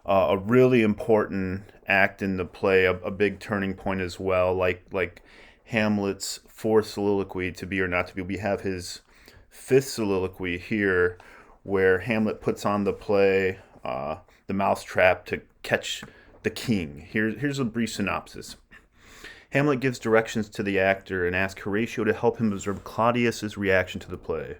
A really important act in the play, a big turning point as well. Like Hamlet's fourth soliloquy, to be or not to be. We have his fifth soliloquy here, where Hamlet puts on the play, the mousetrap to catch the king. Here's a brief synopsis. Hamlet gives directions to the actor and asks Horatio to help him observe Claudius's reaction to the play.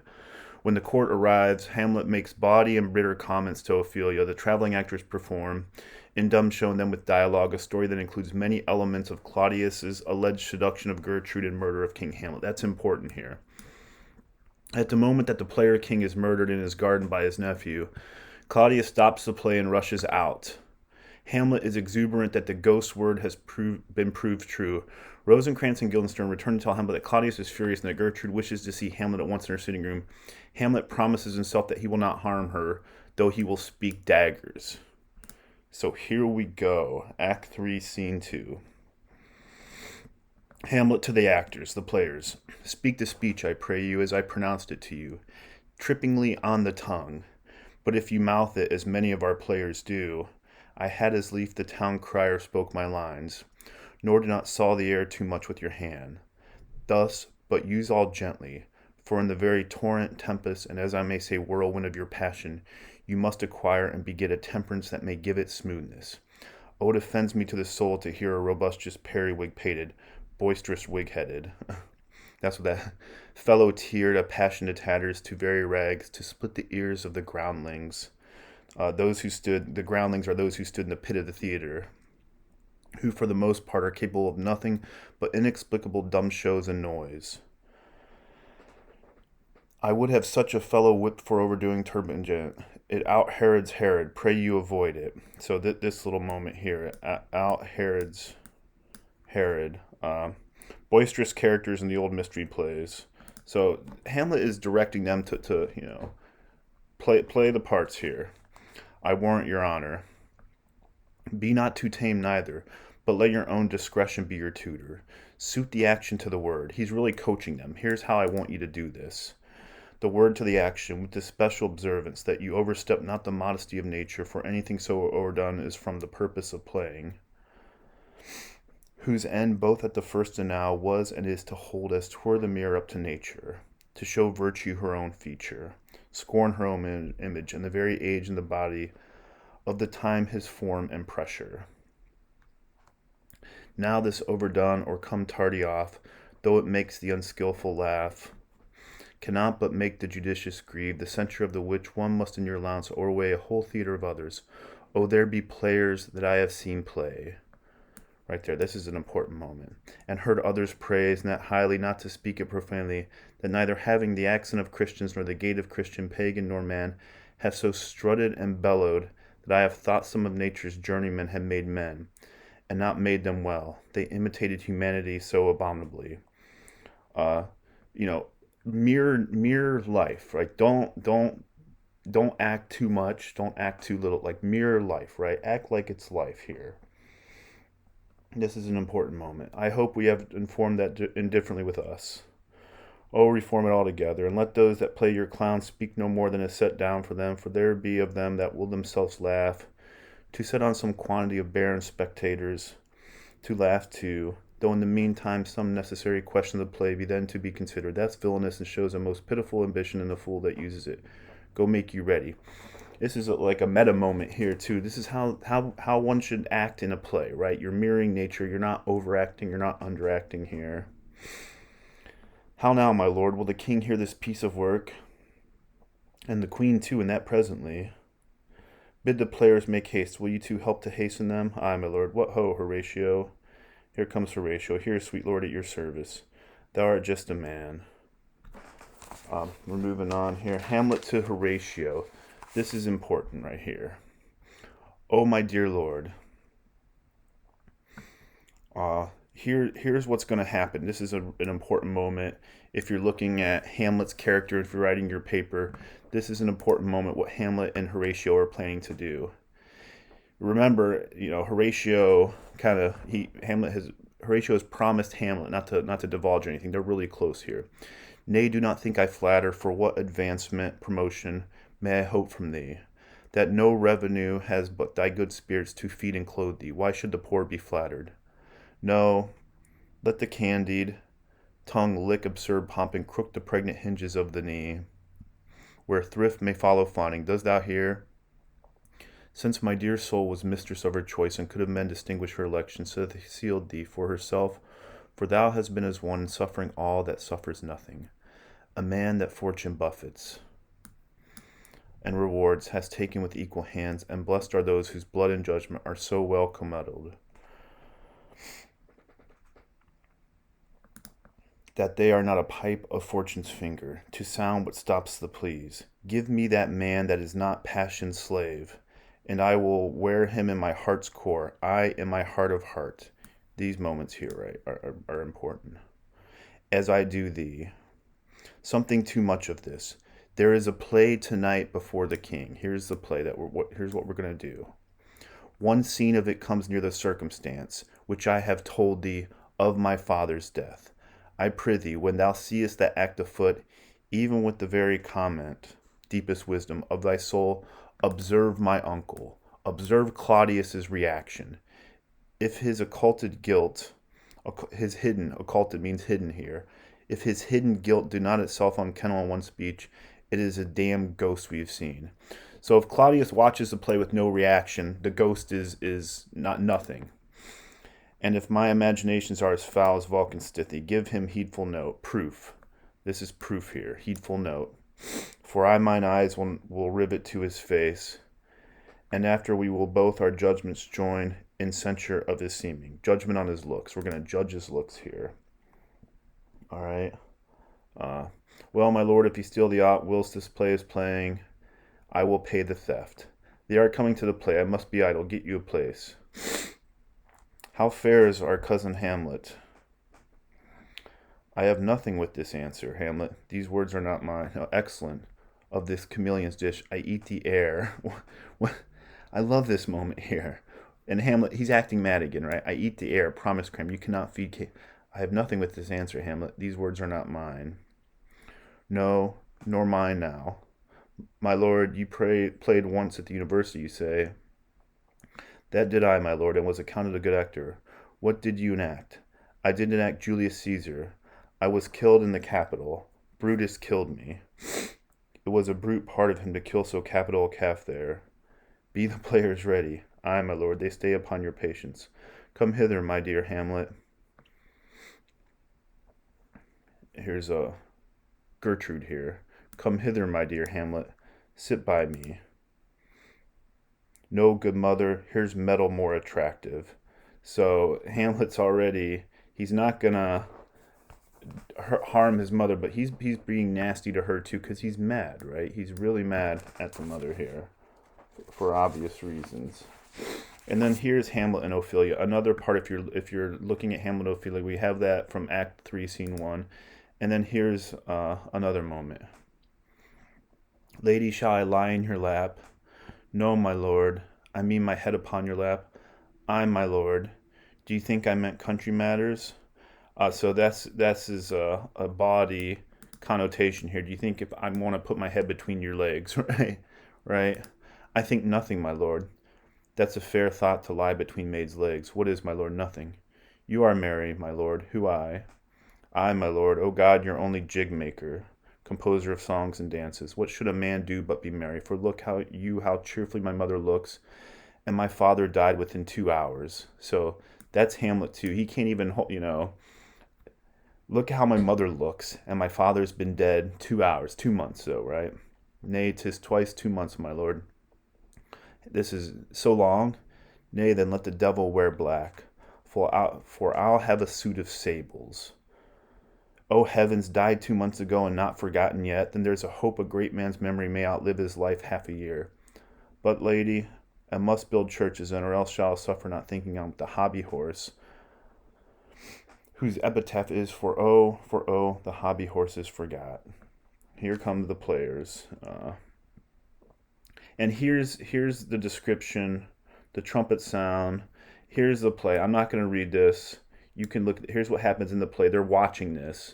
When the court arrives, Hamlet makes bawdy and bitter comments to Ophelia. The traveling actors perform, in dumb showing them with dialogue, a story that includes many elements of Claudius's alleged seduction of Gertrude and murder of King Hamlet. That's important here. At the moment that the player king is murdered in his garden by his nephew, Claudius stops the play and rushes out. Hamlet is exuberant that the ghost word has been proved true. Rosencrantz and Guildenstern return to tell Hamlet that Claudius is furious and that Gertrude wishes to see Hamlet at once in her sitting room. Hamlet promises himself that he will not harm her, though he will speak daggers. So here we go. Act 3, Scene 2. Hamlet to the actors, the players. Speak the speech, I pray you, as I pronounced it to you, trippingly on the tongue. But if you mouth it, as many of our players do, I had as lief the town crier spoke my lines, nor do not saw the air too much with your hand. Thus, but use all gently, for in the very torrent, tempest, and as I may say whirlwind of your passion, you must acquire and beget a temperance that may give it smoothness. Oh, it offends me to the soul to hear a robustious periwig-pated, boisterous wig-headed. That's what that fellow tiered a passion to tatters, to very rags, to split the ears of the groundlings. The groundlings are those who stood in the pit of the theater, who for the most part are capable of nothing but inexplicable dumb shows and noise. I would have such a fellow whipped for overdoing turbulent. It out Herod's Herod. Pray you avoid it. So this little moment here, out Herod's Herod. Boisterous characters in the old mystery plays. So Hamlet is directing them to play the parts here. I warrant your honor. Be not too tame neither, but let your own discretion be your tutor. Suit the action to the word. He's really coaching them. Here's how I want you to do this. The word to the action, with this special observance that you overstep not the modesty of nature, for anything so overdone is from the purpose of playing, whose end both at the first and now was and is to hold as twere the mirror up to nature, to show virtue her own feature, scorn her own image, and the very age and the body of the time his form and pressure. Now this overdone or come tardy off, though it makes the unskilful laugh, cannot but make the judicious grieve, the censure of the which one must in your allowance o'erweigh a whole theatre of others. Oh, there be players that I have seen play. Right there, this is an important moment. And heard others praise, not highly, not to speak it profanely, that neither having the accent of Christians, nor the gait of Christian, pagan, nor man, have so strutted and bellowed, that I have thought some of nature's journeymen had made men, and not made them well. They imitated humanity so abominably. You know, mirror life, right? Don't act too much, don't act too little. Like mirror life, right? Act like it's life here. This is an important moment. I hope we have informed that indifferently with us. Oh, reform it altogether, and let those that play your clowns speak no more than is set down for them, for there be of them that will themselves laugh, to set on some quantity of barren spectators, to laugh too, though in the meantime some necessary question of the play be then to be considered. That's villainous and shows a most pitiful ambition in the fool that uses it. Go make you ready. This is like a meta moment here too. This is how one should act in a play, right? You're mirroring nature. You're not overacting. You're not underacting here. How now, my lord, will the king hear this piece of work? And the queen too, and that presently. Bid the players make haste. Will you two help to hasten them? Aye, my lord. What ho, Horatio. Here comes Horatio. Here, sweet lord, at your service. Thou art just a man. We're moving on here. Hamlet to Horatio. This is important right here. Oh, my dear lord. Here's what's going to happen. This is an important moment. If you're looking at Hamlet's character, if you're writing your paper, this is an important moment, what Hamlet and Horatio are planning to do. Remember, Horatio has promised Hamlet not to divulge anything. They're really close here. Nay, do not think I flatter, for what advancement, promotion may I hope from thee? that no revenue has but thy good spirits to feed and clothe thee. Why should the poor be flattered? No, let the candied tongue lick absurd pomp and crook the pregnant hinges of the knee, where thrift may follow fawning. Dost thou hear? Since my dear soul was mistress of her choice, and could of men distinguish her election, so that they sealed thee for herself, for thou hast been as one, suffering all that suffers nothing. A man that fortune buffets and rewards has taken with equal hands, and blessed are those whose blood and judgment are so well commeddled, that they are not a pipe of fortune's finger, to sound what stops the pleas. Give me that man that is not passion's slave, and I will wear him in my heart's core, I in my heart of heart. These moments here, right, are important. As I do thee. Something too much of this. There is a play tonight before the king. Here's the play here's what we're going to do. One scene of it comes near the circumstance, which I have told thee of my father's death. I prithee, when thou seest that act afoot, even with the very comment, deepest wisdom of thy soul, observe my uncle. Observe Claudius's reaction. If his occulted guilt, his hidden, occulted means hidden here, if his hidden guilt do not itself unkennel in one speech, it is a damned ghost we've seen. So if Claudius watches the play with no reaction, the ghost is not nothing. And if my imaginations are as foul as Vulcan's stithy, give him heedful note, proof. This is proof here, heedful note. For I mine eyes will rivet to his face, and after we will both our judgments join in censure of his seeming. Judgment on his looks. We're going to judge his looks here. All right. Well, my lord, if you steal the ought whilst this play is playing, I will pay the theft. They are coming to the play. I must be idle. Get you a place. How fares our cousin Hamlet? I have nothing with this answer, Hamlet. These words are not mine. How excellent of this chameleon's dish. I eat the air. I love this moment here. And Hamlet, he's acting mad again, right? I eat the air. Promise, Cram. You cannot feed. I have nothing with this answer, Hamlet. These words are not mine. No, nor mine now. My lord, you played once at the university, you say. That did I, my lord, and was accounted a good actor. What did you enact? I did enact Julius Caesar. I was killed in the Capitol. Brutus killed me. It was a brute part of him to kill so capital a calf there. Be the players ready. Ay, my lord, they stay upon your patience. Come hither, my dear Hamlet. Here's a Gertrude here. Come hither, my dear Hamlet. Sit by me. No, good mother, here's metal more attractive. So Hamlet's already, he's not gonna harm his mother, but he's being nasty to her too because he's mad, right? He's really mad at the mother here for obvious reasons. And then here's Hamlet and Ophelia. Another part, if you're looking at Hamlet and Ophelia, we have that from Act 3, Scene 1. And then here's another moment. Lady, shall I lie in your lap? No, my lord. I mean my head upon your lap. I, my lord. Do you think I meant country matters? So that's his a body connotation here. Do you think if I want to put my head between your legs, right? Right. I think nothing, my lord. That's a fair thought to lie between maids' legs. What is, my lord? Nothing. You are merry, my lord. Who I? I, my lord. O God, your only jig maker, composer of songs and dances. What should a man do but be merry? For look how cheerfully my mother looks, and my father died within 2 hours. So that's Hamlet too. He can't even, look how my mother looks, and my father's been dead 2 hours, 2 months, though, right? Nay, 'tis twice 2 months, my lord. This is so long. Nay, then let the devil wear black, for I'll have a suit of sables. Oh, heavens, died 2 months ago and not forgotten yet. Then there's a hope a great man's memory may outlive his life half a year. But, lady, I must build churches, and or else shall suffer not thinking on the hobby horse, whose epitaph is for oh, the hobby horse is forgot. Here come the players. And here's the description, the trumpet sound. Here's the play. I'm not going to read this. You can look. Here's what happens in the play. They're watching this,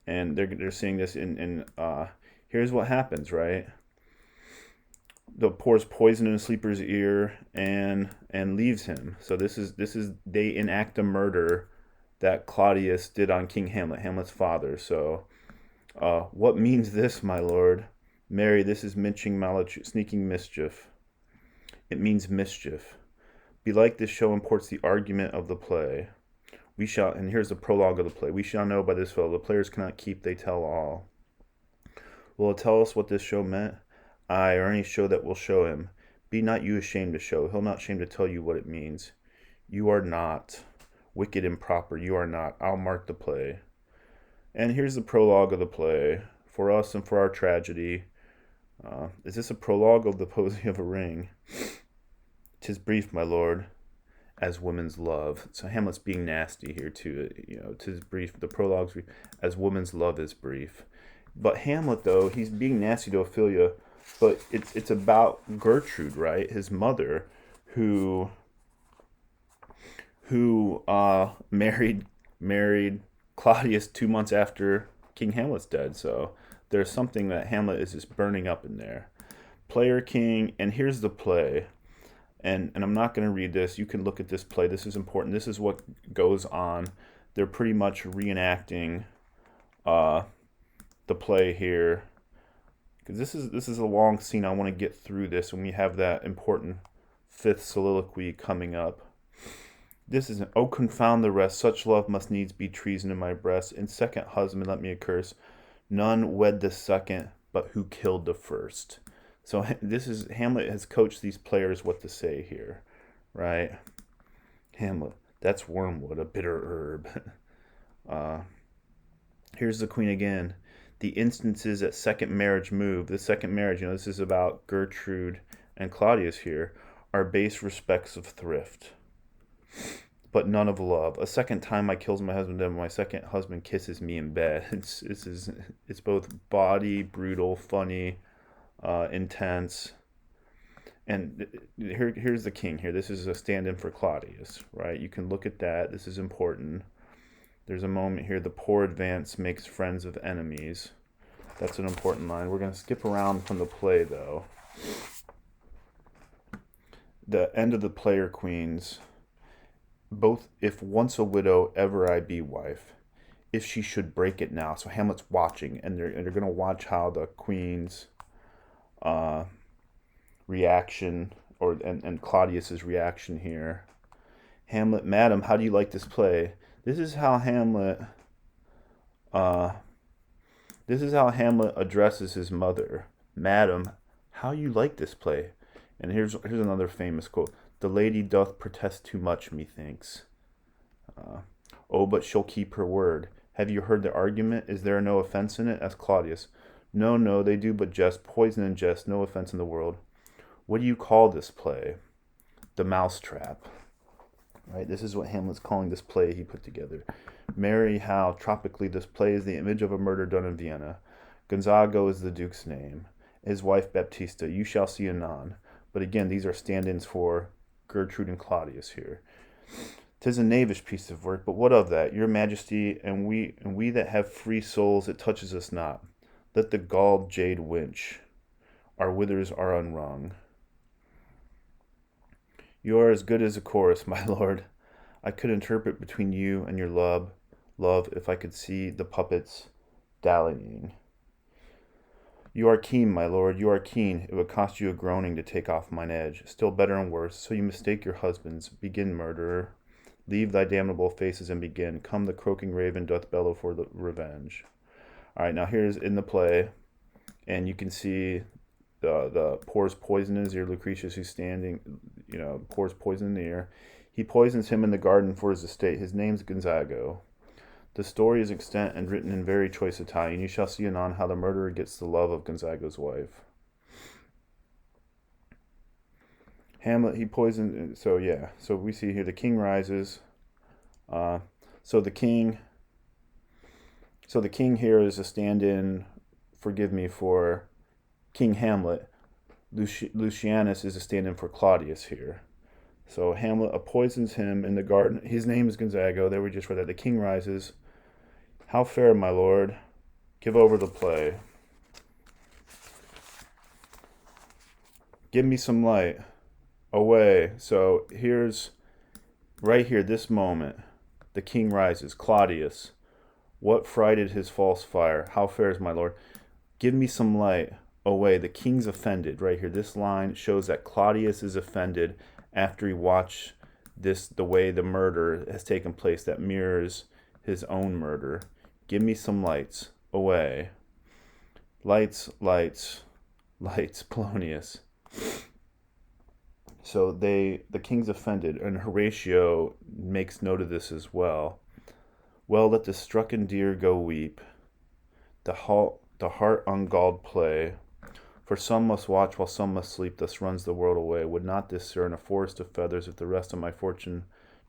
and they're seeing this in here's what happens, right? the pours poison in the sleeper's ear and leaves him. So this is they enact a murder that Claudius did on King Hamlet, Hamlet's father. So what means this, my lord? Mary, this is sneaking mischief. It means mischief. Belike this show imports the argument of the play. We shall, and here's the prologue of the play. We shall know by this fellow, the players cannot keep, they tell all. Will it tell us what this show meant? Aye, or any show that will show him. Be not you ashamed to show. He'll not shame to tell you what it means. You are not. Wicked improper, you are not. I'll mark the play. And here's the prologue of the play. For us and for our tragedy. Is this a prologue of the Posy of a Ring? 'Tis brief, my lord, as women's love. So Hamlet's being nasty here too. 'Tis brief. The prologue's brief, as woman's love is brief. But Hamlet, though, he's being nasty to Ophelia, but it's about Gertrude, right? His mother, who married Claudius 2 months after King Hamlet's dead. So there's something that Hamlet is just burning up in there. Player King, and here's the play. And I'm not going to read this. You can look at this play. This is important. This is what goes on. They're pretty much reenacting the play here. Because this is a long scene. I want to get through this when we have that important 5th soliloquy coming up. This is, oh, confound the rest. Such love must needs be treason in my breast. In second husband, let me accurse. None wed the second, but who killed the first. So Hamlet has coached these players what to say here, right? Hamlet, that's wormwood, a bitter herb. Here's the queen again. The instances at second marriage move. The second marriage, this is about Gertrude and Claudius here, are base respects of thrift, but none of love. A second time I kills my husband, and my second husband kisses me in bed. It's both bawdy, brutal, funny, intense. And here's the king here. This is a stand-in for Claudius, right? You can look at that. This is important. There's a moment here. The poor advance makes friends of enemies. That's an important line. We're going to skip around from the play, though. The end of the player queens. Both, if once a widow, ever I be wife. If she should break it now. So Hamlet's watching, and they're going to watch how the queens reaction and Claudius's reaction here. Hamlet, madam, how do you like this play? This is how Hamlet addresses his mother. Madam, how you like this play? And here's another famous quote. The lady doth protest too much, methinks. Oh, but she'll keep her word. Have you heard the argument? Is there no offense in it? Asked Claudius. No, they do but jest, poison and jest, no offense in the world. What do you call this play? The Mousetrap. Right, this is what Hamlet's calling this play he put together. Marry how, tropically, this play is the image of a murder done in Vienna. Gonzago is the duke's name. His wife Baptista, you shall see anon. But again, these are stand-ins for Gertrude and Claudius here. 'Tis a knavish piece of work, but what of that? Your majesty, and we that have free souls, it touches us not. Let the galled jade winch. Our withers are unwrung. You are as good as a chorus, my lord. I could interpret between you and your love, if I could see the puppets dallying. You are keen, my lord, you are keen. It would cost you a groaning to take off mine edge. Still better and worse. So you mistake your husbands. Begin, murderer. Leave thy damnable faces and begin. Come, the croaking raven doth bellow for the revenge. All right, now here's in the play, and you can see the pours poison in his ear. Lucretius, who's standing, pours poison in the ear. He poisons him in the garden for his estate. His name's Gonzago. The story is extant and written in very choice Italian. You shall see anon how the murderer gets the love of Gonzago's wife. Hamlet, he poisoned. So yeah, so we see here the king rises. So the king here is a stand-in, forgive me, for King Hamlet. Lucianus is a stand-in for Claudius here. So Hamlet poisons him in the garden. His name is Gonzago. There we just read that. The king rises. How fair, my lord? Give over the play. Give me some light. Away. So here's, right here, this moment. The king rises. Claudius. What frighted his false fire? How fares my lord? Give me some light. Away. The king's offended. Right here. This line shows that Claudius is offended after he watched the way the murder has taken place that mirrors his own murder. Give me some lights. Away. Lights, lights, lights. Polonius. So the king's offended, and Horatio makes note of this as well. Well, let the strucken deer go weep, the heart ungalled play. For some must watch while some must sleep, thus runs the world away. Would not this, sir, in a forest of feathers, if the rest of my fortune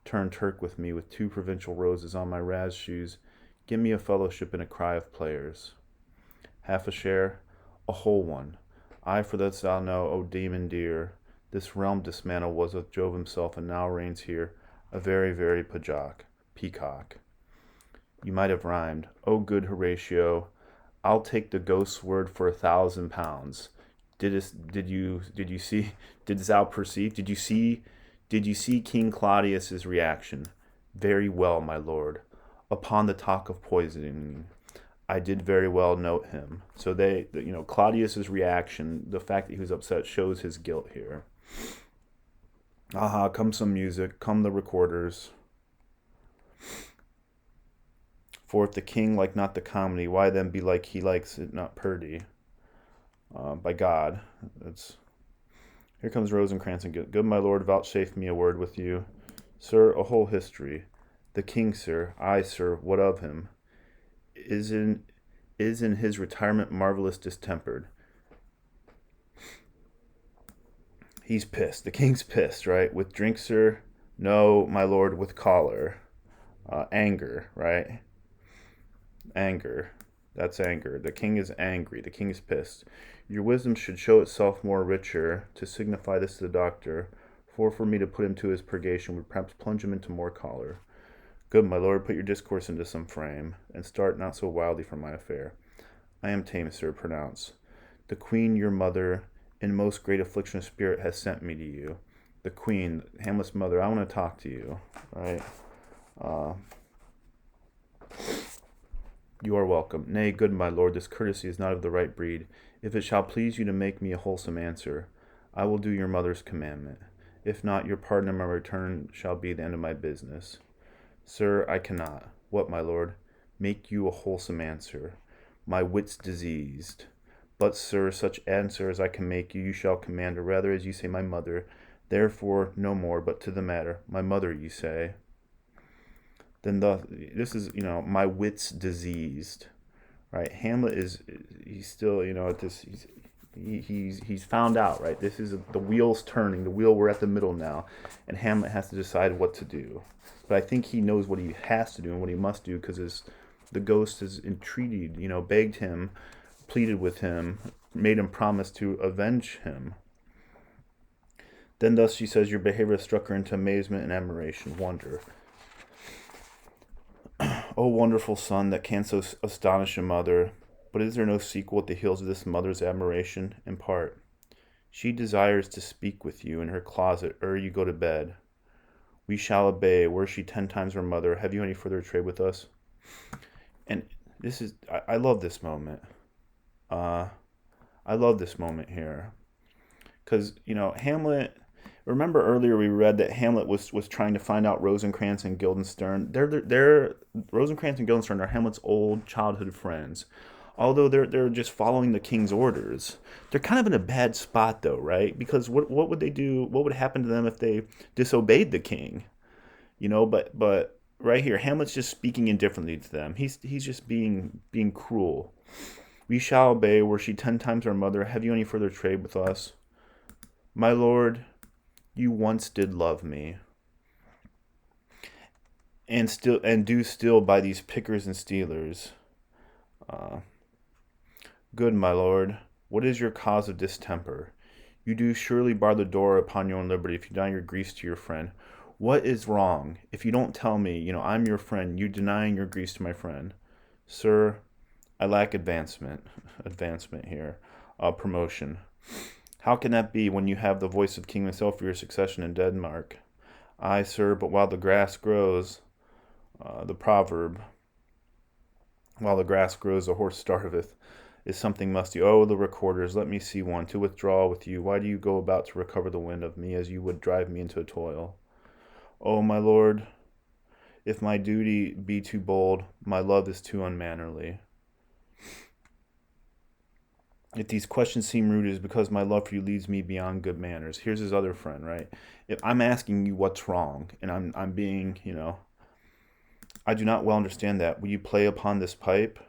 turned Turk with me, with 2 provincial roses on my raz shoes, give me a fellowship in a cry of players. Half a share, a whole one. I, for that thou know, O demon dear, this realm dismantled was of Jove himself, and now reigns here a very, very peacock. You might have rhymed. O good Horatio, I'll take the ghost's word for £1,000. Did you see? Didst thou perceive? Did you see King Claudius's reaction? Very well, my lord. Upon the talk of poisoning, I did very well note him. So Claudius's reaction, the fact that he was upset, shows his guilt here. Aha, come some music, come the recorders. For if the king like not the comedy, why then be like he likes it not purdy? By God. Here comes Rosencrantz and good my lord, vouchsafe me a word with you. Sir, a whole history. The king, sir, I, sir, what of him? Is in his retirement marvelous distempered. He's pissed. The king's pissed, right? With drink, sir? No, my lord, with choler. Anger, right? Anger. That's anger. The king is angry. The king is pissed. Your wisdom should show itself more richer to signify this to the doctor, for me to put him to his purgation would perhaps plunge him into more choler. Good, my lord, put your discourse into some frame, and start not so wildly from my affair. I am tame, sir, pronounce. The queen, your mother, in most great affliction of spirit, has sent me to you. The queen, Hamlet's mother, I want to talk to you, right? You are welcome. Nay, good my lord, this courtesy is not of the right breed. If it shall please you to make me a wholesome answer, I will do your mother's commandment. If not, your pardon and my return shall be the end of my business. Sir, I cannot. What, my lord? Make you a wholesome answer. My wit's diseased. But, sir, such answer as I can make you, you shall command, or rather, as you say, my mother. Therefore, no more, but to the matter. My mother, you say. Then this is, my wit's diseased, right? Hamlet he's still, at this, he's found out, right? This is the wheel's turning. We're at the middle now, and Hamlet has to decide what to do. But I think he knows what he has to do and what he must do, because the ghost has entreated, begged him, pleaded with him, made him promise to avenge him. Then thus she says, your behavior struck her into amazement and admiration, wonder. O wonderful son, that can so astonish a mother, but is there no sequel at the heels of this mother's admiration? In part, she desires to speak with you in her closet ere you go to bed. We shall obey, were she 10 times her mother. Have you any further trade with us? And this is, I love this moment. I love this moment here. Because, Hamlet, remember earlier we read that Hamlet was trying to find out Rosencrantz and Guildenstern. Rosencrantz and Guildenstern are Hamlet's old childhood friends. Although they're just following the king's orders. They're kind of in a bad spot though, right? Because what would they do? What would happen to them if they disobeyed the king? But right here, Hamlet's just speaking indifferently to them. He's just being cruel. We shall obey, were she 10 times our mother. Have you any further trade with us? My lord, you once did love me, and do still by these pickers and stealers. Good my lord, what is your cause of distemper? You do surely bar the door upon your own liberty if you deny your griefs to your friend. What is wrong? If you don't tell me, I'm your friend, you denying your griefs to my friend. Sir, I lack advancement here, promotion. How can that be when you have the voice of King himself for your succession in Denmark? Aye, sir, but while the grass grows, the proverb, while the grass grows, the horse starveth, is something musty. Oh, the recorders, let me see one. To withdraw with you, why do you go about to recover the wind of me as you would drive me into a toil? Oh, my lord, if my duty be too bold, my love is too unmannerly. If these questions seem rude, it is because my love for you leads me beyond good manners. Here's his other friend, right? If I'm asking you what's wrong, and I'm being, I do not well understand that. Will you play upon this pipe?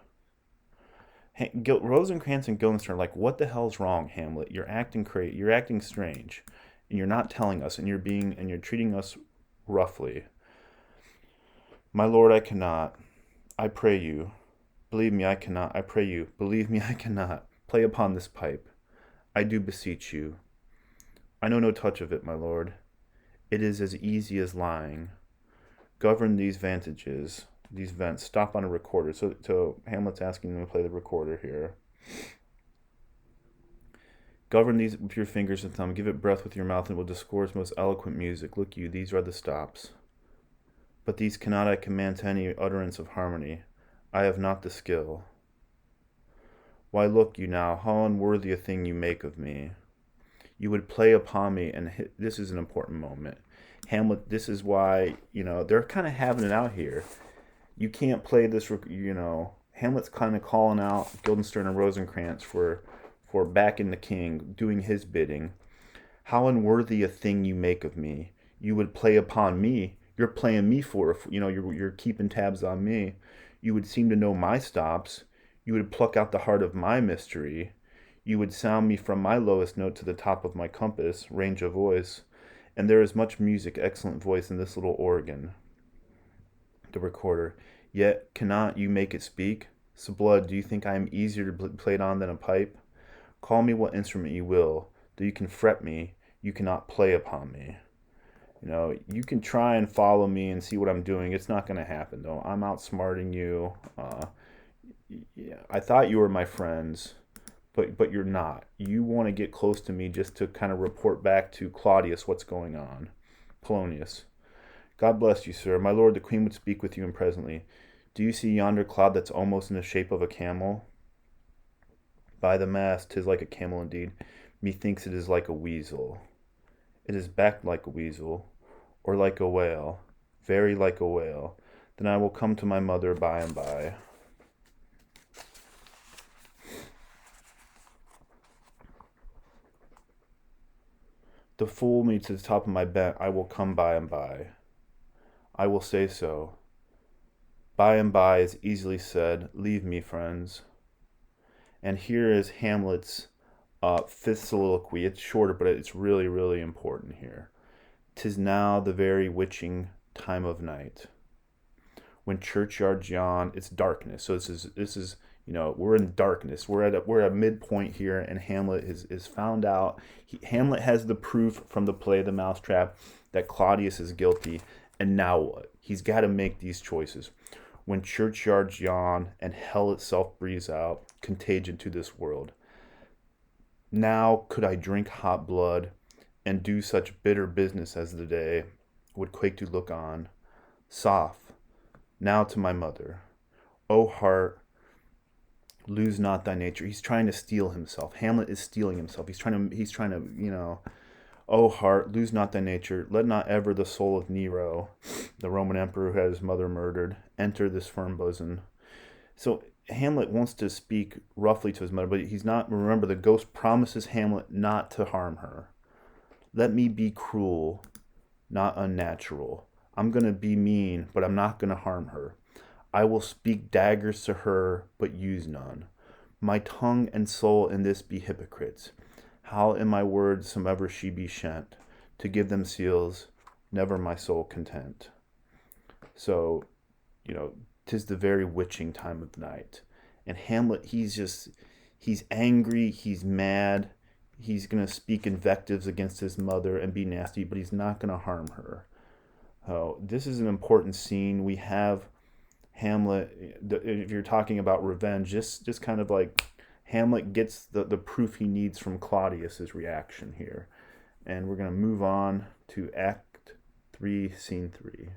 Rosencrantz and Guildenstern are like, what the hell's wrong, Hamlet? You're acting you're acting strange, and you're not telling us, and you're treating us roughly. My lord, I cannot. I pray you. Believe me, I cannot. I pray you. Believe me, I cannot. Play upon this pipe. I do beseech you. I know no touch of it, my lord. It is as easy as lying. Govern these vents. Stop on a recorder. So Hamlet's asking them to play the recorder here. Govern these with your fingers and thumb. Give it breath with your mouth, and it will discourse most eloquent music. Look you, these are the stops. But these cannot I command to any utterance of harmony. I have not the skill. Why, look you now, how unworthy a thing you make of me. You would play upon me, and this is an important moment. Hamlet, this is why, they're kind of having it out here. You can't play this, Hamlet's kind of calling out Guildenstern and Rosencrantz for backing the king, doing his bidding. How unworthy a thing you make of me. You would play upon me. You're playing me you're keeping tabs on me. You would seem to know my stops. You would pluck out the heart of my mystery. You would sound me from my lowest note to the top of my compass, range of voice. And there is much music, excellent voice in this little organ. The recorder. Yet cannot you make it speak? So blood, do you think I am easier to play it on than a pipe? Call me what instrument you will. Though you can fret me, you cannot play upon me. You can try and follow me and see what I'm doing. It's not going to happen, though. I'm outsmarting you. Yeah, I thought you were my friends, but you're not. You want to get close to me just to kind of report back to Claudius what's going on. Polonius. God bless you, sir. My lord, the queen would speak with you and presently. Do you see yonder cloud that's almost in the shape of a camel? By the mast, 'tis like a camel indeed. Methinks it is like a weasel. It is backed like a weasel, or like a whale, very like a whale. Then I will come to my mother by and by. To fool me to the top of my bent, I will come by and by. I will say so. By and by is easily said. Leave me, friends. And here is Hamlet's fifth soliloquy. It's shorter, but it's really, really important here. 'Tis now the very witching time of night. When churchyards yawn, it's darkness. So this is we're in darkness. We're at a midpoint here, and Hamlet is found out. Hamlet has the proof from the play The Mousetrap that Claudius is guilty. And now what? He's got to make these choices. When churchyards yawn and hell itself breathes out contagion to this world. Now could I drink hot blood and do such bitter business as the day would quake to look on. Soft, now to my mother. O heart, lose not thy nature. He's trying to steal himself. Hamlet is stealing himself. He's trying to, O heart, lose not thy nature. Let not ever the soul of Nero, the Roman emperor who had his mother murdered, enter this firm bosom. So Hamlet wants to speak roughly to his mother, but he's not. Remember, the ghost promises Hamlet not to harm her. Let me be cruel, not unnatural. I'm going to be mean, but I'm not going to harm her. I will speak daggers to her, but use none. My tongue and soul in this be hypocrites. How in my words somever she be shent, to give them seals, never my soul content. So, 'tis the very witching time of night. And Hamlet, he's angry, he's mad, he's going to speak invectives against his mother and be nasty, but he's not going to harm her. Oh, this is an important scene. We have Hamlet, if you're talking about revenge, just kind of like Hamlet gets the proof he needs from Claudius's reaction here. And we're going to move on to Act 3, Scene 3.